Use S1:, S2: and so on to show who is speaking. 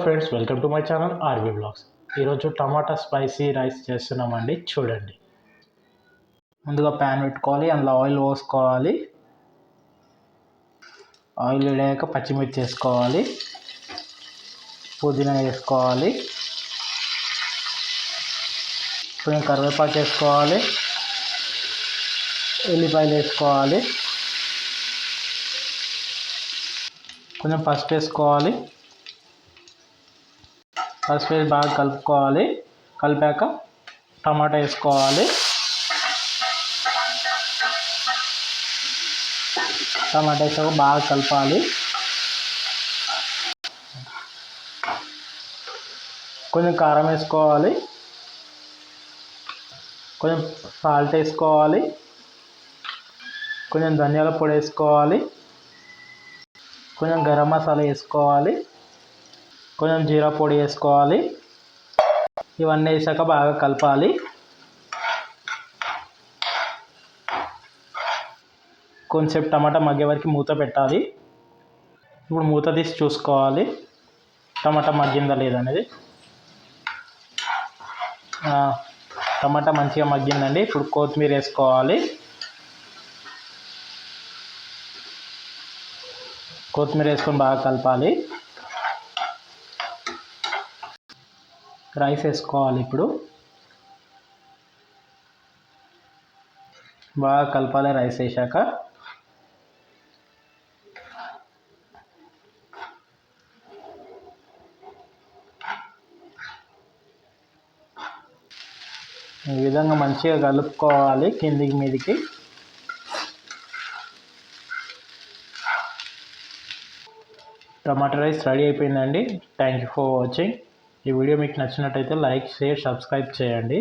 S1: Friends, welcome to my channel RV blogs. ఈరోజు టమాటా spicy rice చేస్తున్నామండి. చూడండి. ముందుగా ప్యాన్ పెట్టుకోవాలి, అందులో ఆయిల్ పోసుకోవాలి. ఆయిల్ వేడాక పచ్చిమిర్చి వేసుకోవాలి, పుదీనా వేసుకోవాలి, కొంచెం కరివేపాకు వేసుకోవాలి, ఎల్లిపాయలు వేసుకోవాలి, కొంచెం పసుపు వేసుకోవాలి. పసుపు వేసి బాగా కలుపుకోవాలి. కలిపాక టమాటా వేసుకోవాలి. టమాటా వేసాక బాగా కలపాలి. కొంచెం కారం వేసుకోవాలి, కొంచెం సాల్ట్ వేసుకోవాలి, కొంచెం ధనియాల పొడి వేసుకోవాలి, కొంచెం గరం మసాలా వేసుకోవాలి, కొంచెం జీరా పొడి వేసుకోవాలి. ఇవన్నీ వేసాక బాగా కలపాలి. కొంచెంసేపు టమాటా మగ్గే వరకు మూత పెట్టాలి. ఇప్పుడు మూత తీసి చూసుకోవాలి టమాటా మగ్గిందా లేదనేది. టమాటా మంచిగా మగ్గిందండి. ఇప్పుడు కొత్తిమీర వేసుకోవాలి. కొత్తిమీర వేసుకొని బాగా కలపాలి. రైస్ వేసుకోవాలి. ఇప్పుడు బాగా కలపాలి. రైస్ వేసాక ఈ విధంగా మంచిగా కలుపుకోవాలి కిందికి మీదికి. టమాటా రైస్ రెడీ అయిపోయిందండి. Thank you for watching. ఈ వీడియో మీకు నచ్చినట్టయితే లైక్, షేర్, సబ్స్క్రైబ్ చేయండి.